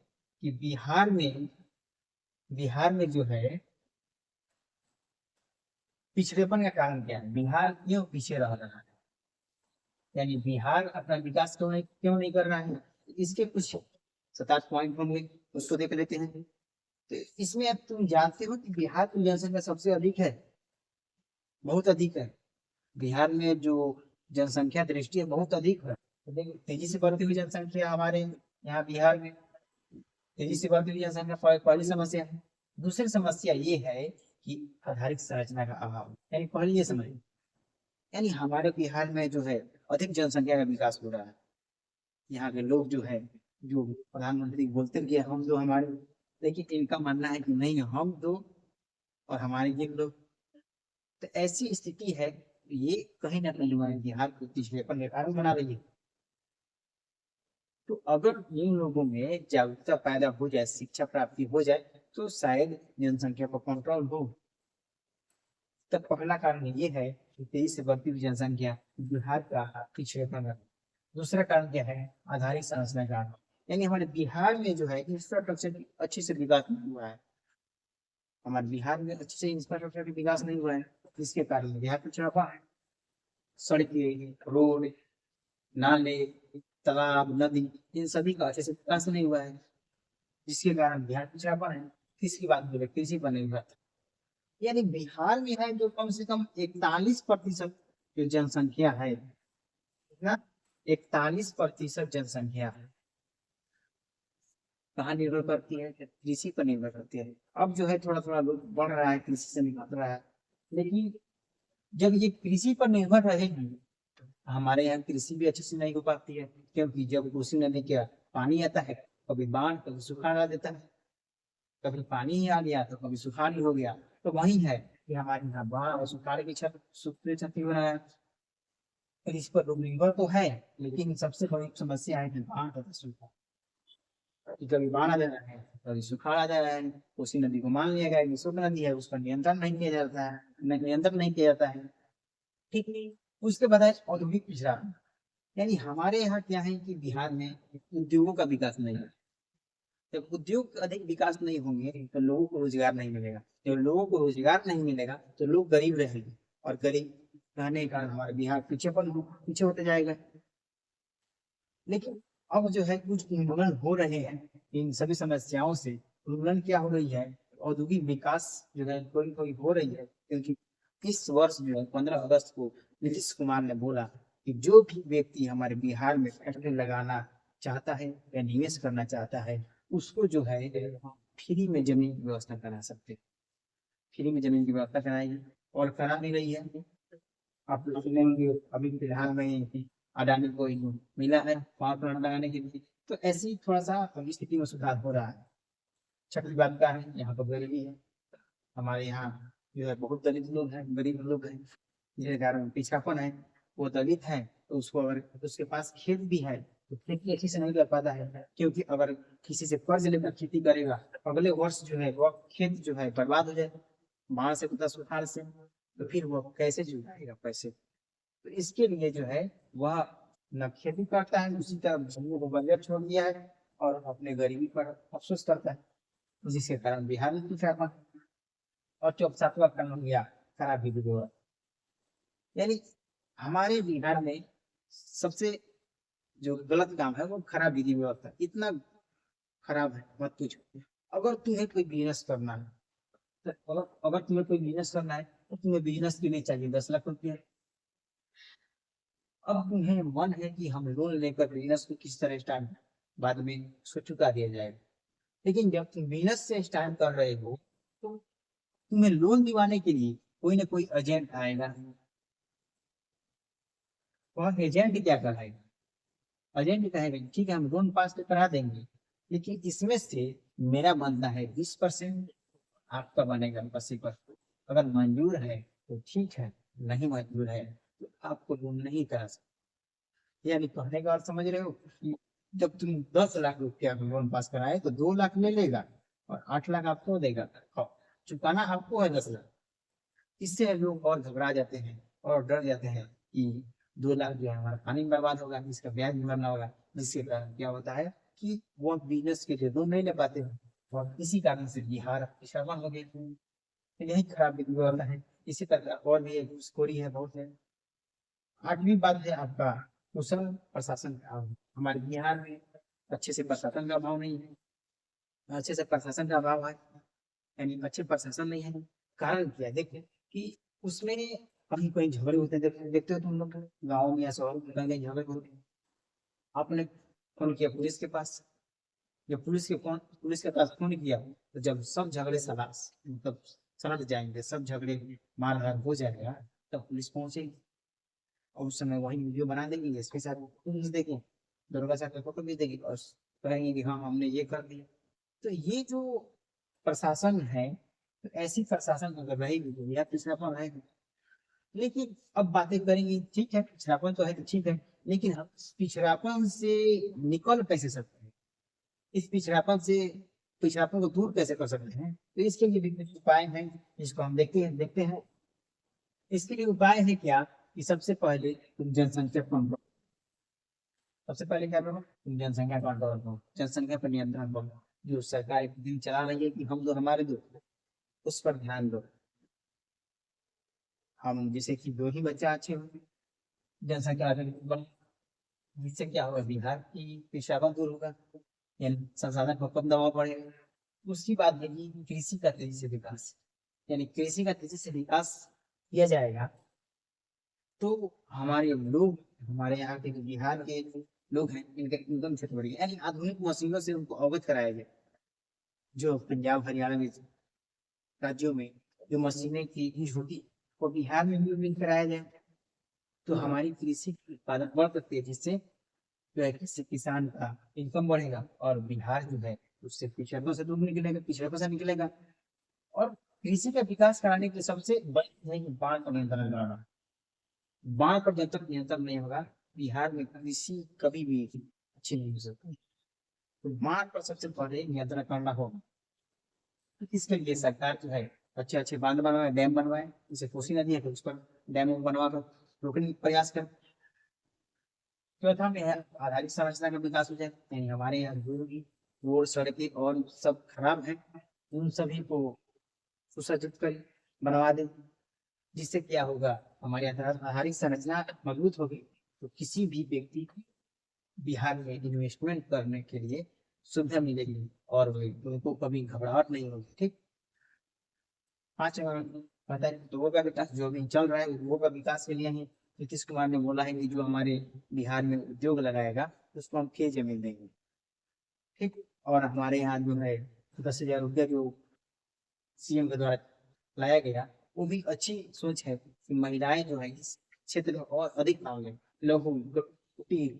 कि बिहार में जो है पिछड़ेपन का कारण क्या है, बिहार क्यों पीछे रह रहा है, यानी बिहार अपना विकास क्यों नहीं कर रहा है। इसके कुछ 7-8 पॉइंट होंगे, उसको देख लेते हैं। तो इसमें अब तुम जानते हो कि बिहार की जनसंख्या सबसे अधिक है, बहुत अधिक है। बिहार में जो जनसंख्या दृष्टि है बहुत अधिक है। तो देखो तेजी से बढ़ती हुई जनसंख्या हमारे यहाँ बिहार में, तेजी से बढ़ती हुई जनसंख्या पहली समस्या है। दूसरी समस्या ये है कि आधारिक संरचना का अभाव, यानी पहली ये समझ, यानी हमारे बिहार में जो है अधिक जनसंख्या का विकास हो रहा है। यहाँ के लोग जो है, जो प्रधानमंत्री बोलते कि हम दो हमारे, लेकिन इनका मानना है कि नहीं हम दो और हमारे ये लोग। तो ऐसी स्थिति है, ये कहीं ना कहीं हमारे बिहार को पिछड़ेपन का कारण बना रही है। तो अगर इन लोगों में जागरूकता पैदा हो जाए, शिक्षा प्राप्ति हो जाए, तो शायद जनसंख्या को कंट्रोल हो। तब पहला कारण ये है कि तेजी से बढ़ती हुई जनसंख्या बिहार का पिछड़ेपन है। दूसरा कारण क्या है, आधारिक संरचना का, यानी हमारे बिहार में जो है इंफ्रास्ट्रक्चर अच्छे से विकास नहीं हुआ है। हमारे बिहार में अच्छे से इंफ्रास्ट्रक्चर का विकास नहीं हुआ है, जिसके कारण बिहार पिछड़ा है। सड़कें, रोड, नाले, तालाब, नदी, इन सभी का अच्छे से विकास नहीं हुआ है, जिसके कारण बिहार पिछड़ा है। तीसरी बात बोले कृषि पर निर्भर, यानी बिहार में है जो कम से कम 41% जो जनसंख्या है ना, 41% जनसंख्या है कहाँ निर्भर करती है, कृषि पर निर्भर करती है। अब जो है थोड़ा थोड़ा लोग बढ़ रहा है, कृषि से निकल रहा है, लेकिन जब ये कृषि पर निर्भर रहेगी, हमारे यहाँ कृषि भी अच्छे से नहीं हो पाती है, क्योंकि जब कोसी नदी का पानी आता है, कभी बाढ़ कभी सुखाड़ आ देता है, कभी पानी ही आ गया तो कभी सुखाड़ ही हो गया। तो वही है कि हमारे यहाँ बाढ़ और सुखाड़ की क्षति हो रहा है। तो इस पर लोग निर्भर तो है, लेकिन सबसे बड़ी समस्या है कि बाढ़ तथा सूखा, कि कभी बाढ़ आ जा रहा है, कभी सुखाड़ आ जा रहा है। कोसी नदी को मान लिया गया कि शुद्ध नदी है, उस पर नियंत्रण नहीं किया जाता है, नियंत्रण नहीं किया जाता है। ठीक है, उसके बाद है औद्योगिक पिछड़ा, यानी हमारे यहाँ क्या है कि बिहार में उद्योगों का विकास नहीं है। जब उद्योग अधिक विकास नहीं होंगे तो लोगों को रोजगार नहीं मिलेगा, जब लोगों को रोजगार नहीं मिलेगा तो लोग गरीब रहेंगे, और गरीब रहने के कारण हमारा बिहार पीछे होते जाएगा। लेकिन अब जो है कुछ उन्मूलन हो रहे हैं इन सभी समस्याओं से। उन्मूलन क्या हो रही है, औद्योगिक विकास जो है कोई कोई हो रही है, क्योंकि इस वर्ष जो है 15 अगस्त को नीतीश कुमार ने बोला कि जो भी व्यक्ति हमारे बिहार में फैक्ट्री लगाना चाहता है या निवेश करना चाहता है, उसको जो है फ्री में जमीन की व्यवस्था करा सकते, फ्री में जमीन की व्यवस्था कराएगी, और करा भी रही है। आप सुनेंगे अभी फिलहाल में अडानी को मिला है 5 करोड़ लगाने के लिए। तो ऐसी थोड़ा सा स्थिति में सुधार हो रहा है। छठी बात का है, यहाँ पर गरीबी है, हमारे यहाँ जो है बहुत दलित लोग हैं, गरीब लोग हैं, जिसके कारण पिछड़ापन है, वो दलित है, तो उसको अगर उसके पास खेत भी है तो खेती अच्छी से नहीं कर पाता है, क्योंकि अगर किसी से कर्ज लेकर खेती करेगा तो अगले वर्ष जो है वो खेत जो है बर्बाद हो जाए बाढ़ से, कुदा सुखाड़ से, तो फिर वो कैसे जुटाएगा पैसे। तो इसके लिए जो है वह न खेती करता है, उसी तरह जमीन को बंजर छोड़ दिया है और अपने गरीबी पर अफसोस करता है, जिसके कारण बिहार में पिछड़ापन। और 7वां कारण हो गया खराब विधि व्यवस्था। यानी हमारे बिहार में सबसे जो गलत काम है वो खराब विधि व्यवस्था, इतना खराब है मत पूछो। अगर तुम्हें कोई बिजनेस करना है, तो अगर तुम्हें कोई बिजनेस करना है तो तुम्हें बिजनेस के लिए चाहिए 10 लाख रुपया। अब तुम्हें मन है कि हम लोन लेकर बिजनेस को किस तरह स्टार्ट बाद में उसको चुका दिया जाएगा, लेकिन जब तुम बिजनेस से स्टार्ट कर रहे हो तो तुम्हें लोन दिवाने के लिए कोई ना कोई एजेंट आएगा। वह एजेंट क्या कराएगा, एजेंट कहेगा ठीक है हम लोन पास तो करा देंगे, लेकिन इसमें से मेरा बनता है 20%, आपका बनेगा 80%। अगर मंजूर है तो ठीक है, नहीं मंजूर है तो आपको लोन नहीं करा सकते। यानी कहने का अर्थ समझ रहे हो कि जब तुम 10 लाख रुपया लोन पास कराए तो 2 लाख ले लेगा और 8 लाख आपको देगा, और चुकाना आपको है 10 लाख। इससे लोग और घबरा जाते हैं और डर जाते हैं कि 2 लाख जो है हमारा पानी में बर्बाद होगा, इसका ब्याज भी भरना होगा, जिसके कारण क्या होता है कि वो बिजनेस के लिए लोन नहीं ले पाते हैं और इसी कारण से बिहार पिछड़ापन हो गई। यही खराब व्यवस्था है। इसी तरह और भी घूसखोरी है, बहुत है। 8वीं बात है आपका कुशल प्रशासन का अभाव। हमारे बिहार में अच्छे से प्रशासन का अभाव नहीं है, अच्छे से प्रशासन का अभाव है, यानी अच्छे प्रशासन नहीं है। कारण क्या है, देखिए कि उसमें कहीं कहीं झगड़े होते हैं, देखते हो तुम लोग गाँव में या शहरों में कहीं कहीं झगड़े होते हैं। आपने फोन किया पुलिस के पास, जब पुलिस के पास फोन किया तो जब सब झगड़े मतलब सलट जाएंगे, सब झगड़े मारधाड़ हो जाएगा, तब पुलिस पहुंचेगी और उस समय वही वीडियो बना देंगे, इसके साथ पुलिस देगी, दरोगा साहब फोटो भी देगी और कहेंगे कि हाँ हमने ये कर दिया। तो ये जो प्रशासन है, तो ऐसी प्रशासन अगर रहेगी तो यह पिछड़ापन रहेगा। लेकिन अब बातें करेंगे, ठीक है पिछड़ापन तो है तो ठीक है, लेकिन हम इस पिछड़ापन से निकल कैसे सकते हैं, इस पिछड़ापन को दूर कैसे कर सकते हैं, तो इसके लिए भी कुछ उपाय हैं जिसको हम देखते हैं। इसके लिए उपाय है क्या कि सबसे पहले तुम जनसंख्या कम करो। सबसे पहले क्या करो, तुम जनसंख्या कंट्रोल करो, जनसंख्या पर नियंत्रण करो। जो सरकार एक दिन चला रही है कि हम दो हमारे दो, उस पर ध्यान दो। हम जैसे कि 2 ही बच्चा अच्छे होंगे, जनसंख्या बढ़े, जिससे क्या होगा बिहार की पिछड़ापन दूर होगा, यानी संसाधन पर कम दबाव पड़ेगा। उसकी बात है कि कृषि का तेजी से विकास, यानी कृषि का तेजी से विकास किया जाएगा तो हमारे लोग, हमारे यहाँ के जो बिहार के लोग हैं इनका इनकम क्षेत्र बढ़ेगा, यानी आधुनिक मशीनों से उनको अवगत कराया जाए। जो पंजाब हरियाणा में राज्यों में जो मशीनें की यूज होती वो बिहार में भी उपयोग कराया जाए, तो हमारी कृषि की उत्पादन बढ़ सकती है, जिससे जो है किसी किसान का इनकम बढ़ेगा और बिहार जो है उससे पिछड़ों से दूर निकलेगा, पिछड़ों से निकलेगा। और कृषि का विकास कराने के लिए सबसे बड़ी है कि बाढ़ पर नियंत्रण कराना। बाढ़ पर जब तक नियंत्रण नहीं होगा बिहार में कृषि कभी भी अच्छी नहीं हो सकती। तो बाढ़ पर सबसे पहले नियंत्रण करना होगा। इसके लिए सरकार जो है अच्छे अच्छे बांध बनवाए, डैम बनवाए, जैसे कोसी नदी है तो उस पर डैम बनवा कर रोकने का प्रयास कर। चौथा में है आधारिक संरचना का विकास हो जाए, यानी हमारे यहाँ जो भी रोड सड़कें और सब खराब है उन सभी को सुसज्जित कर बनवा दे, जिससे क्या होगा हमारे आधारिक संरचना मजबूत होगी तो किसी भी व्यक्ति को बिहार में इन्वेस्टमेंट करने के लिए सुविधा मिलेगी और उनको कभी घबराहट नहीं होगी। ठीक, 5 पता है लोगों का विकास जो भी चल रहा है लोगों का विकास के लिए ही नीतीश कुमार ने बोला है कि जो हमारे बिहार में उद्योग लगाएगा उसको हम फ्री जमीन देंगे। ठीक, और हमारे यहाँ जो है 10,000 रुपया जो सीएम के द्वारा लाया गया वो भी अच्छी सोच है कि महिलाएं जो है इस क्षेत्र में और अधिक काम लें, लोगों कुटीर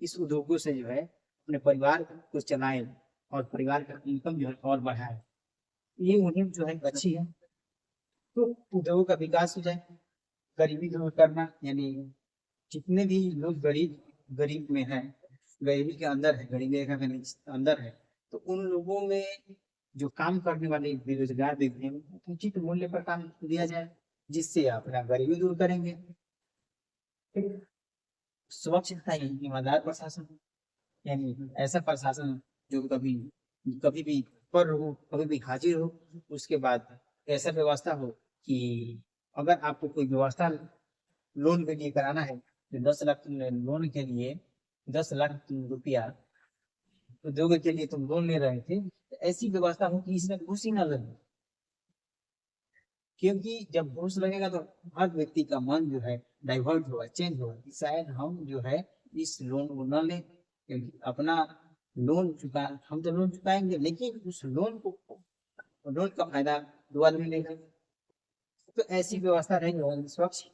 इस उद्योगों से जो है अपने परिवार को चलाएं और परिवार का इनकम जो है और बढ़ाए। ये मुहिम जो है अच्छी है, तो उद्योगों का विकास हो जाए, गरीबी दूर करना, यानी जितने भी लोग गरीब में हैं, गरीबी के अंदर है, गरीबी रेखा के अंदर है, तो उन लोगों में जो काम करने वाले बेरोजगार व्यक्ति हैं उनको उचित मूल्य पर काम दिया जाए, जिससे अपना गरीबी दूर करेंगे। ठीक। स्वच्छ तथा ईमानदार प्रशासन, यानी ऐसा प्रशासन जो कभी कभी भी पर हो, कभी भी हाजिर हो। उसके बाद ऐसा व्यवस्था हो कि अगर आपको कोई व्यवस्था लोन के लिए कराना है, तो 10 लाख तुमने लोन के लिए 10 लाख तुम रुपया उद्योग के लिए तुम लोन ले रहे थे, तो ऐसी व्यवस्था हो कि इसमें घूस ही ना लगे। क्योंकि जब घूस लगेगा तो हर व्यक्ति का मन जो है डाइवर्ट होगा, चेंज होगा कि शायद हम जो है इस लोन को न लें, क्योंकि अपना लोन चुका हम तो लोन चुकाएंगे, लेकिन उस लोन का फायदा दो आदमी लेगा। तो ऐसी व्यवस्था रहेगी और स्वच्छ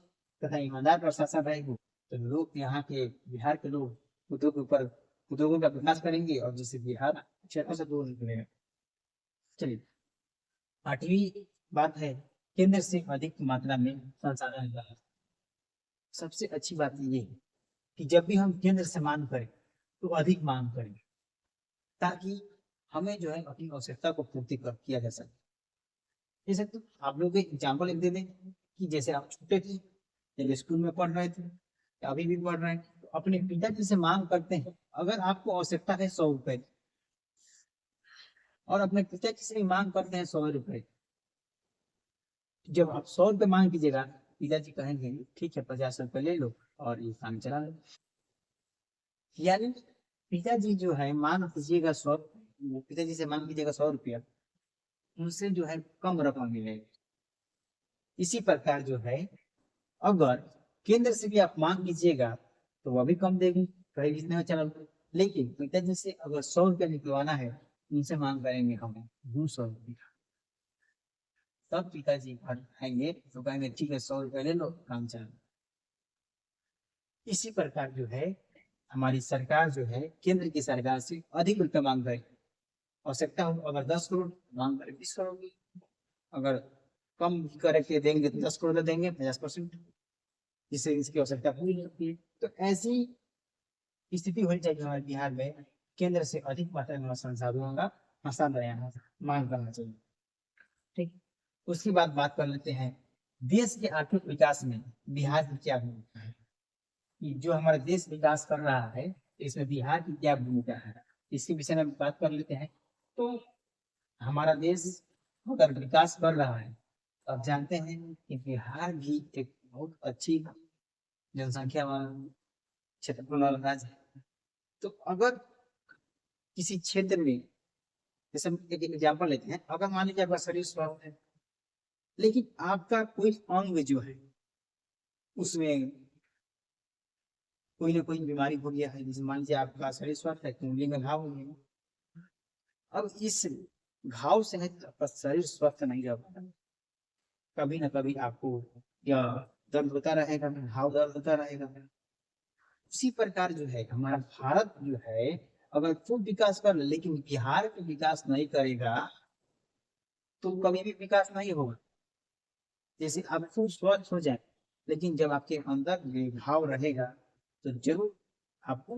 तथा ईमानदार प्रशासन रहेगी, तो लोग यहाँ के बिहार के लोग उद्योगों का विकास करेंगे और जिससे बिहार क्षेत्र से दूर निकलेगा। चलिए, 8वीं बात है केंद्र से अधिक मात्रा में संसाधन का। सबसे अच्छी बात ये है कि जब भी हम केंद्र से मांग करें तो अधिक मांग करें, ताकि हमें जो है अपनी आवश्यकता को पूर्ति कर किया जा सके। जैसे तो आप लोग एक एग्जाम्पल एक दे दें कि जैसे आप छोटे थे, जब स्कूल में पढ़ रहे थे या अभी भी पढ़ रहे हैं, तो अपने पिताजी से मांग करते हैं अगर आपको आवश्यकता है 100 रुपए, और अपने पिताजी से भी मांग करते हैं 100 रुपए। जब आप 100 रुपए मांग कीजिएगा, पिताजी कहेंगे ठीक है 50 रुपए ले लो और ये काम चला लो। यानी पिताजी जो है मांग कीजिएगा 100, पिताजी से मांग कीजिएगा 100 रुपया, उनसे जो है कम रकम मिलेगी। इसी प्रकार जो है अगर केंद्र से भी आप मांग कीजिएगा तो वह भी कम देगी, कहेगी इतने में चला लो। लेकिन पिताजी से अगर 100 रुपया निकलवाना है, उनसे मांग करेंगे हमें 200 रुपया, तब पिताजी आएंगे तो कहेंगे ठीक है 100 रुपया ले लो, काम चला। इसी प्रकार जो है हमारी सरकार जो है केंद्र की सरकार से अधिक रुपया मांग करे, आवश्यकता हो अगर 10 करोड़ मांग करे 20 करोड़ की, अगर कम करके देंगे तो 10 करोड़ देंगे 50%, जिससे इसकी आवश्यकता पूरी होती है। तो ऐसी स्थिति होनी चाहिए हमारे बिहार में, केंद्र से अधिक मात्रा में संसाधनों का हस्तांतरण यहाँ मांग करना चाहिए। ठीक। उसके बाद बात कर लेते हैं देश के आर्थिक विकास में बिहार की क्या भूमिका है। कि जो हमारा देश विकास कर रहा है इसमें बिहार की क्या भूमिका है, इसके विषय में बात कर लेते हैं। तो हमारा देश अगर विकास कर रहा है तो आप जानते हैं कि बिहार भी एक बहुत अच्छी जनसंख्या वाला क्षेत्रफल वाला राज्य है। तो अगर किसी क्षेत्र में, जैसे हम एक एग्जाम्पल लेते हैं, अगर मान लीजिए आपका शरीर स्वस्थ है लेकिन आपका कोई अंग जो है उसमें कोई ना कोई बीमारी हो गया है, जैसे मान लीजिए आपका शरीर स्वस्थ है, उंगली में घाव हो गया, अब इस घाव से है आपका शरीर स्वस्थ नहीं रह पाता, कभी ना कभी आपको या दर्द होता रहेगा, घाव दर्द होता रहेगा। उसी प्रकार जो है हमारा भारत जो है अगर खूब विकास कर लेकिन बिहार का विकास नहीं करेगा तो कभी भी विकास नहीं होगा। जैसे आप खूब स्वस्थ हो जाए लेकिन जब आपके अंदर घाव रहेगा तो जरूर आपको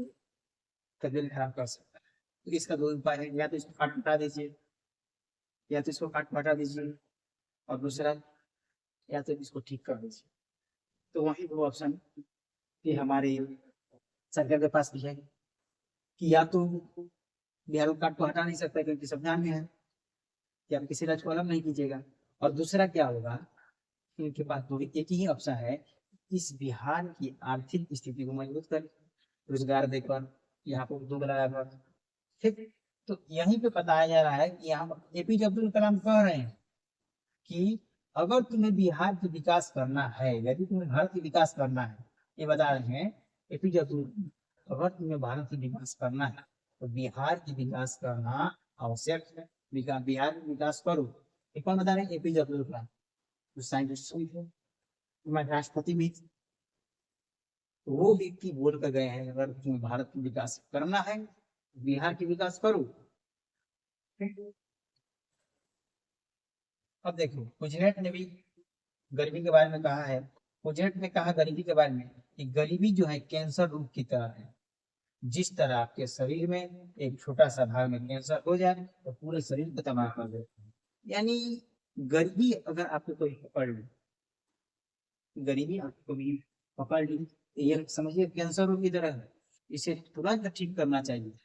तबीयत खराब कर सकता है। तो इसका दो उपाय है, या तो इसको काट हटा दीजिए, या तो इसको काट हटा दीजिए, और दूसरा या तो इसको ठीक कर दीजिए। तो वही दो ऑप्शन कि हमारे सरकार के पास भी है कि या तो बिहार को काट को हटा नहीं सकता क्योंकि संविधान में है कि आप किसी राज्य को अलग नहीं कीजिएगा, और दूसरा क्या होगा इनके पास दो एक ही ऑप्शन है, इस बिहार की आर्थिक स्थिति को मजबूत कर, रोजगार देकर, यहाँ पर उद्योग लगाकर। ठीक। तो यहीं पे बताया जा रहा है कि यहाँ एपीजे अब्दुल कलाम कह रहे हैं कि अगर तुम्हें बिहार की विकास करना है, यदि तुम्हें भारत की विकास करना है, ये बता रहे हैं एपीजे अब्दुल, अगर तुम्हें भारत की विकास करना है तो बिहार की विकास करना आवश्यक है, बिहार की विकास करो। ये कौन बता रहे हैं? एपीजे अब्दुल कलाम, जो साइंटिस्ट थे, हमारे राष्ट्रपति भी थे। तो वो व्यक्ति बोल कर गए हैं अगर तुम्हें भारत की विकास करना है बिहार की विकास करो। अब देखो गुजरात ने भी गर्मी के बारे में कहा है प्रोजेक्ट में कहा गरीबी के बारे में कि गरीबी जो है कैंसर रोग की तरह है। जिस तरह आपके शरीर में एक छोटा सा भाग में कैंसर हो जाए तो पूरे शरीर को तबाह कर देता है। यानी गरीबी अगर आपको कोई पकड़ ले, गरीबी आपको भी पकड़ ली तो ये समझिए कैंसर रोग की तरह है, इसे तुरंत ठीक करना चाहिए।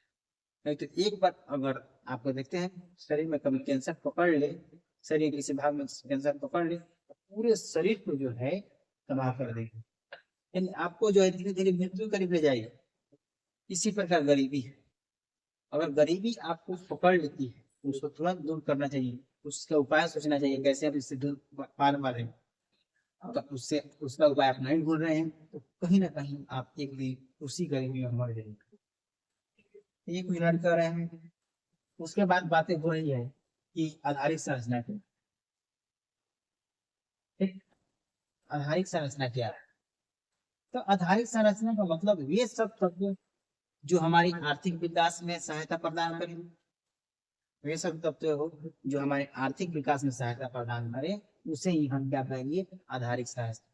नहीं तो एक बार अगर आपको देखते हैं शरीर में कभी कैंसर पकड़ ले, शरीर के किसी भाग में कैंसर पकड़ ले तो पूरे शरीर को जो है तबाह कर देगी, यानी आपको जो है धीरे धीरे मृत्यु करीब ले जाएगी। इसी प्रकार गरीबी है, अगर गरीबी आपको पकड़ लेती है तो उसको तुरंत दूर करना चाहिए, उसका उपाय सोचना चाहिए कैसे आप इससे दूर पार मारे। तो उससे उसका उपाय आप नहीं ढूंढ रहे हैं तो कहीं ना कहीं आप एक दिन उसी गरीबी में मर जाएंगे। एक मिनट कर रहे हैं, उसके बाद बातें हो रही है कि आधारिक संरचना की। ठीक, आधारिक संरचना क्या है? तो आधारिक संरचना का मतलब वे सब तत्व जो हमारी आर्थिक विकास में सहायता प्रदान करें, वे सब तत्व हो जो हमारे आर्थिक विकास में सहायता प्रदान करें, उसे ही हम क्या कहेंगे? आधारिक संरचना।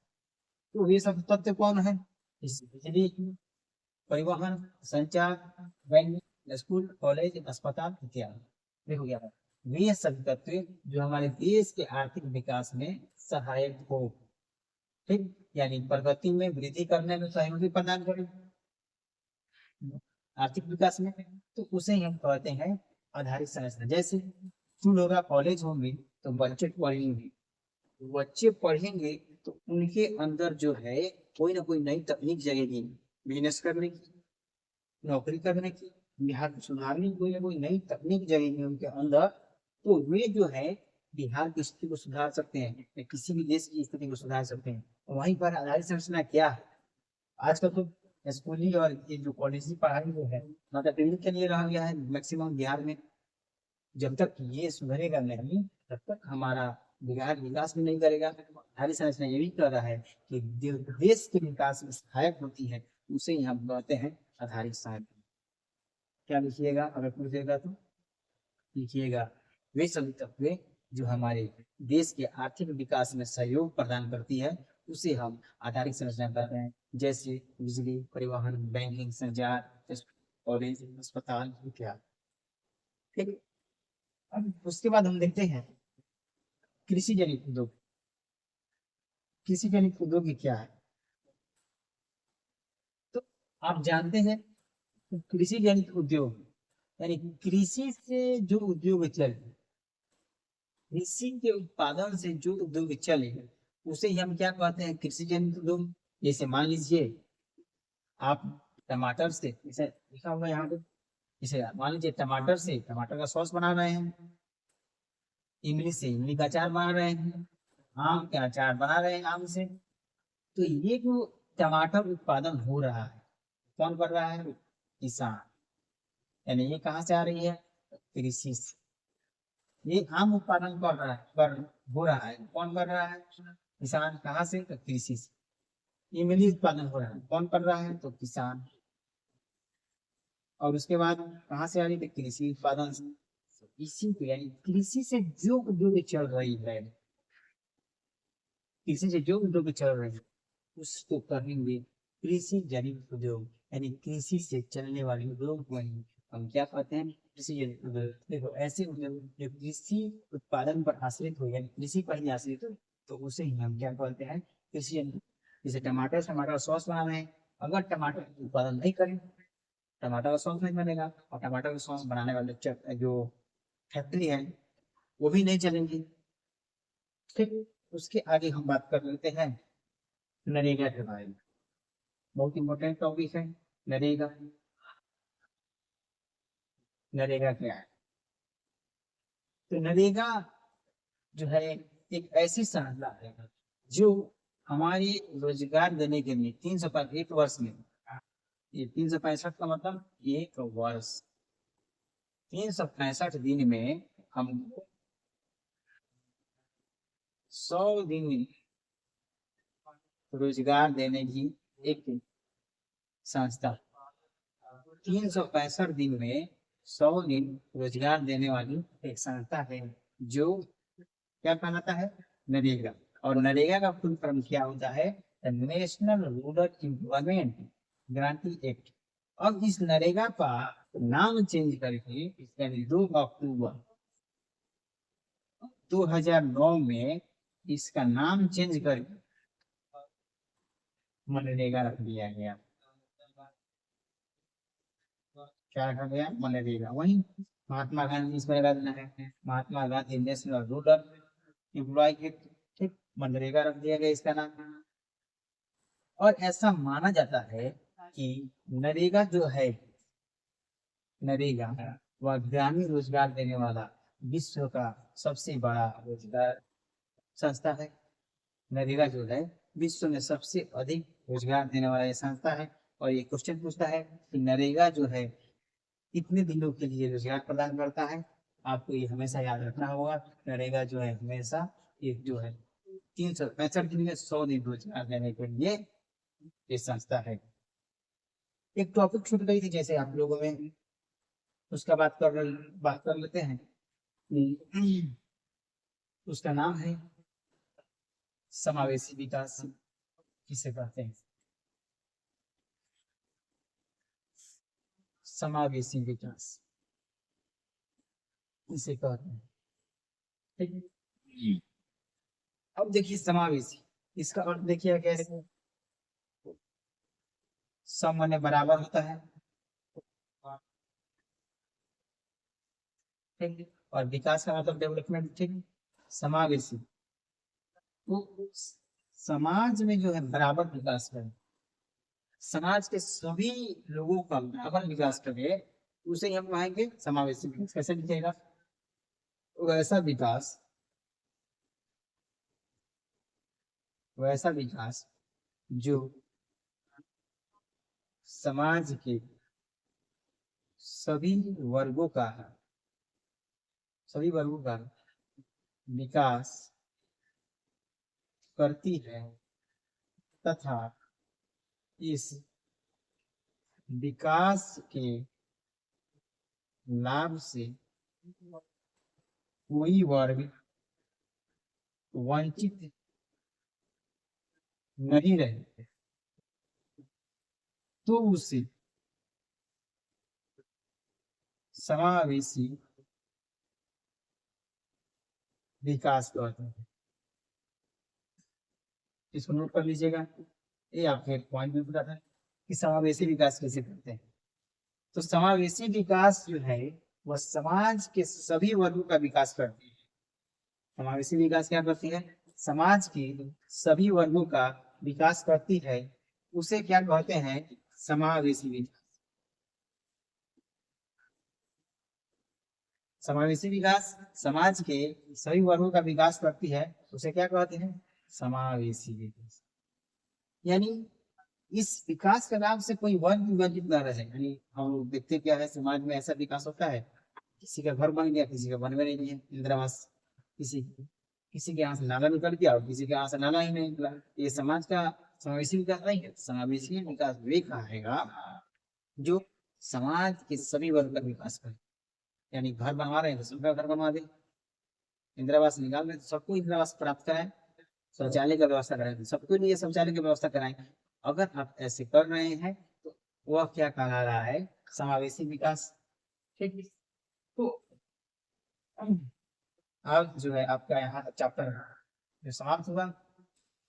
तो वे सब तत्व कौन है? बिजली, परिवहन, संचार, बैंक, स्कूल, कॉलेज, अस्पताल इत्यादि। देखो क्या है, वे सब तत्व जो हमारे देश के आर्थिक विकास में सहायक हो। ठीक, यानी प्रगति में वृद्धि करने में सहयोगी प्रदान करें आर्थिक विकास में, तो उसे ही हम कहते हैं आधारिक संरचना। जैसे स्कूल होगा, कॉलेज होंगे तो बच्चे पढ़ेंगे तो उनके अंदर जो है कोई ना कोई नई तकनीक जगेगी, बिजनेस करने की, नौकरी करने की, बिहार को सुधारने की कोई ना कोई नई तकनीक जगेगी उनके अंदर, तो वे जो है बिहार की स्थिति को सुधार सकते हैं या किसी भी देश की स्थिति को सुधार सकते हैं। वहीं पर आधारिक संरचना क्या है? आजकल तो स्कूली और ये जो कॉलेजी पढ़ाई जो है मतलब ट्रेनिंग के लिए रह गया है मैक्सिमम बिहार में। जब तक ये सुधरेगा नहीं तब तक हमारा बिहार विकास भी नहीं करेगा। आधारिक संरचना ये भी कह रहा है कि देश के विकास में सहायक होती है, उसे ही हम कहते हैं आधारिक संरचना। क्या लिखिएगा अगर पूछेगा तो? लिखिएगा वे सभी तत्व जो हमारे देश के आर्थिक विकास में सहयोग प्रदान करती है, उसे हम आधारिक संरचना कहते हैं। जैसे बिजली, परिवहन, बैंकिंग, संचार, कॉलेज, अस्पताल इत्यादि। ठीक है, अब उसके बाद हम देखते हैं कृषि जनित उद्योग। कृषि जनित उद्योग क्या है? तो आप जानते हैं कृषि जनित उद्योग यानी कृषि से जो उद्योग चले, कृषि के उत्पादन से जो उद्योग चले उसे ही हम क्या कहते हैं? कृषि जनित उद्योग। जैसे मान लीजिए आप टमाटर से, इसे लिखा हुआ यहाँ पे, इसे मान लीजिए टमाटर से टमाटर का सॉस बना रहे हैं, इमली से इमली का अचार बना रहे हैं, आम का अचार बना रहे हैं आम से। तो ये जो टमाटर उत्पादन हो रहा है कौन कर रहा है? किसान। यानी ये कहाँ से आ रही है? कृषि से। ये आम उत्पादन कर रहा है, कर हो रहा है कौन कर रहा है? किसान। कहाँ से? तो कृषि से। इमली उत्पादन हो रहा है कौन कर रहा है? तो किसान। और उसके बाद कहाँ से आ रही है? कृषि उत्पादन से। इसी को यानी कृषि से जो उद्योग चल रही है, कृषि से जो उद्योग चल रहे हैं उसको कहेंगे कृषि जनित उद्योग। यानी कृषि से चलने वाले उद्योग को ही हम क्या कहते हैं? कृषि जनित उद्योग। देखो ऐसे उद्योग जो कृषि उत्पादन पर आश्रित हो यानी कृषि पर ही आश्रित हो तो उसे ही हम क्या कहते हैं? कृषि जनित। जैसे टमाटर सॉस बना रहे हैं, अगर टमाटर उत्पादन नहीं करें टमाटर का सॉस नहीं बनेगा, और टमाटर का सॉस बनाने वाले जो फैक्ट्री है वो भी नहीं चलेंगी। ठीक, उसके आगे हम बात कर लेते हैं नरेगा के बारे में। बहुत इंपॉर्टेंट टॉपिक है नरेगा। नरेगा क्या है? तो नरेगा जो है एक ऐसी संस्था है जो हमारी रोजगार देने के लिए 365 में, ये 365 का मतलब एक वर्ष, 365 दिन में हम 100 दिन रोजगार देने की एक संस्था। 365 दिन में 100 दिन रोजगार देने वाली एक संस्था है जो क्या कहलाता है? नरेगा। और नरेगा का फुल फॉर्म क्या होता है? National rural employment guarantee act. अब इस नरेगा का नाम चेंज करके यानी 2 अक्टूबर 2009 में इसका नाम चेंज करके मनरेगा रख दिया गया। क्या रखा गया? मनरेगा। वही महात्मा गांधी इसमें लगा देना है, Mahatma Gandhi national rural employ act, ठीक, मनरेगा रख दिया गया इसका नाम। और ऐसा माना जाता है कि नरेगा जो है, नरेगा वह ग्रामीण रोजगार देने वाला विश्व का सबसे बड़ा रोजगार संस्था है। नरेगा जो है विश्व में सबसे अधिक रोजगार देने वाला ये संस्था है। और ये क्वेश्चन पूछता है कि नरेगा जो है कितने दिनों के लिए रोजगार प्रदान करता है। आपको ये हमेशा याद रखना होगा, नरेगा जो है हमेशा एक जो है 365 दिन में 100 दिन रोजगार देने के लिए ये संस्था है। एक टॉपिक छूट गई थी जैसे आप लोगों में, उसका बात कर लेते हैं। उसका नाम है समावेशी विकास। किसे कहते हैं? समावेशी विकास इसे कहते हैं, ठीक है। अब देखिए समावेशी, इसका अर्थ देखिए कैसे, सम माने बराबर होता है, ठीक है, और विकास का मतलब डेवलपमेंट, ठीक है। समावेशी तो समाज में जो है बराबर विकास करे, समाज के सभी लोगों का बराबर विकास करे, उसे ही हम कहेंगे समावेशी विकास। कैसे दिखेगा? वैसा विकास, वैसा विकास जो समाज के सभी वर्गों का, सभी वर्गों का विकास करती है तथा इस विकास के लाभ से कोई वर्ग वंचित नहीं रहे, तो उसे समावेशी विकास कहते हैं। इसको नोट कर लीजिएगा, ये आपके पॉइंट में पूरा था कि समावेशी विकास कैसे करते हैं। तो समावेशी विकास जो है वह समाज के सभी वर्गों का विकास करती है। समावेशी विकास क्या करती है? समाज के सभी वर्गों का विकास करती है, उसे क्या कहते हैं? समावेशी विकास। समावेशी विकास समाज के सभी वर्गों का विकास करती है, उसे क्या कहते हैं? समावेशी विकास। यानी इस विकास के लाभ से कोई वर्ग भी वंचित न रहे। यानी हम लोग देखते क्या है, समाज में ऐसा विकास होता है, किसी का घर बन गया, किसी का बन में नहीं है, इंदिरा आवास, किसी के यहाँ से नाला निकल गया और किसी के यहाँ से नाला ही नहीं निकला। ये समाज का समावेशी विकास नहीं है। समावेशी विकास वे कहेगा जो समाज के सभी वर्ग का विकास करे। यानी घर बनवा रहे हैं तो सबका घर बनवा दे, इंदिरा आवास निकाल रहे तो सबको इंदिरा आवास प्राप्त कराएं, शौचालय का व्यवस्था कराएं तो सबके लिए शौचालय की व्यवस्था कराएं। अगर आप ऐसे कर रहे हैं तो वह क्या कहा रहा है? समावेशी विकास, ठीक। तो अब जो है आपका यहाँ चैप्टर जो समाप्त हुआ,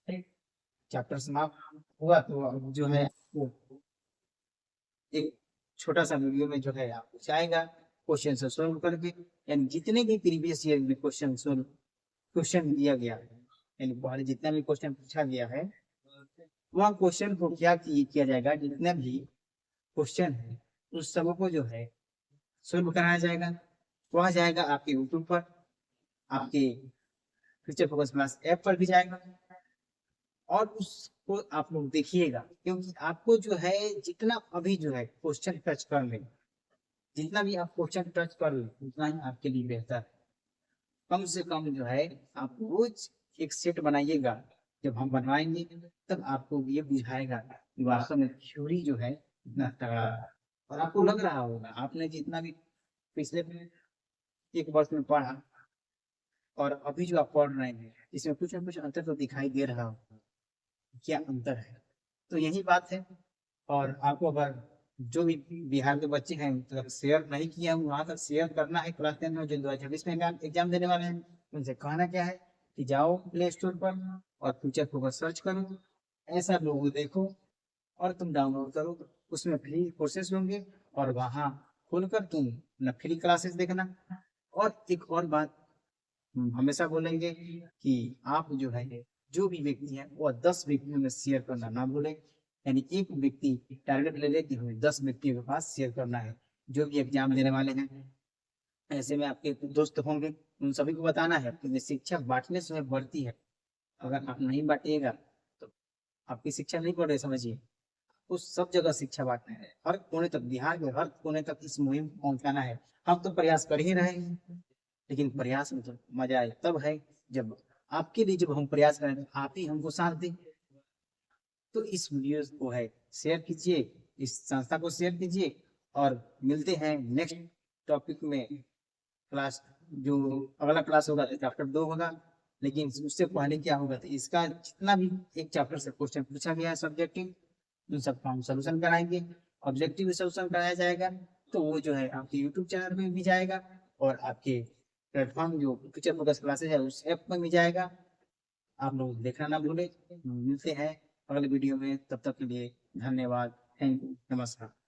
ठीक, चैप्टर समाप्त हुआ तो अब जो है वो एक छोटा सा वीडियो में जो है आपको चाहेगा क्वेश्चन से सोल्व करके, यानी जितने भी प्रीवियस ईयर में क्वेश्चन दिया गया है, यानी पहले जितना भी क्वेश्चन पूछा गया है वह क्वेश्चन को क्या किया जाएगा, जितना भी क्वेश्चन है उस सब को जो है सोल्व कराया जाएगा। वह जाएगा आपके यूट्यूब पर, आपके फ्यूचर फोकस क्लास ऐप पर भी जाएगा और उसको आप लोग देखिएगा, क्योंकि आपको जो है जितना अभी जो है क्वेश्चन टच कर ले, जितना भी आप क्वेश्चन टच कर ले उतना ही आपके लिए बेहतर है। कम से कम जो है आप रोज एक सेट बनाइएगा, जब हम बनवाएंगे तब आपको ये बुझाएगा कि वास्तव में थ्योरी जो है इतना तगड़ा है। और आपको लग रहा होगा आपने जितना भी पिछले एक वर्ष में पढ़ा और अभी जो आप पढ़ रहे हैं इसमें कुछ ना कुछ अंतर तो दिखाई दे रहा होगा। क्या अंतर है। तो यही बात है। और आपको अगर जो भी बिहार के बच्चे हैं मतलब शेयर नहीं किए हैं वहाँ तक शेयर करना है क्लास 10 में जो 2026 में एग्जाम देने वाले हैं, उनसे कहना क्या है कि जाओ प्ले स्टोर पर और फ्यूचर फोकस सर्च करो, ऐसा लोगो देखो और तुम डाउनलोड करो। उसमें फ्री कोर्सेज होंगे और वहाँ खोलकर तुम अपना फ्री क्लासेस देखना। और एक और बात हम हमेशा बोलेंगे कि आप जो है जो भी व्यक्ति है वो 10 व्यक्तियों में शेयर करना ना भूलें। यानी एक व्यक्ति टारगेट ले ले कि हमें 10 व्यक्तियों के पास शेयर करना है जो भी एग्जाम देने वाले हैं। ऐसे में आपके दोस्त होंगे उन सभी को बताना है कि शिक्षा बांटने से बढ़ती है। अगर आप नहीं बांटिएगा तो आपकी शिक्षा नहीं बढ़ रही, समझिए। उस सब जगह शिक्षा बांटना है, हर कोने तक, बिहार के हर कोने तक इस मुहिम को पहुंचाना है। हम तो प्रयास कर ही रहे हैं, लेकिन प्रयास में तो मजा आए तब है जब आपके लिए जब हम प्रयास करें तो आप ही हमको साथ दें। तो इस वीडियो को है शेयर कीजिए, इस संस्था को शेयर कीजिए और मिलते हैं नेक्स्ट टॉपिक में। क्लास जो अगला क्लास होगा तो चैप्टर 2 होगा, लेकिन उससे पहले क्या होगा तो इसका जितना भी एक चैप्टर से क्वेश्चन पूछा गया है सब्जेक्टिव, उन सबका हम सोल्यूशन कराएंगे। ऑब्जेक्टिव सोल्यूशन कराया जाएगा तो वो जो है आपके यूट्यूब चैनल में भी जाएगा और आपके प्लेटफॉर्म जो फ्यूचर फोकस क्लासेज है उस ऐप में भी जाएगा। आप लोग देखना ना भूलें। मिलते हैं अगले वीडियो में, तब तक के लिए धन्यवाद, थैंक यू, नमस्कार।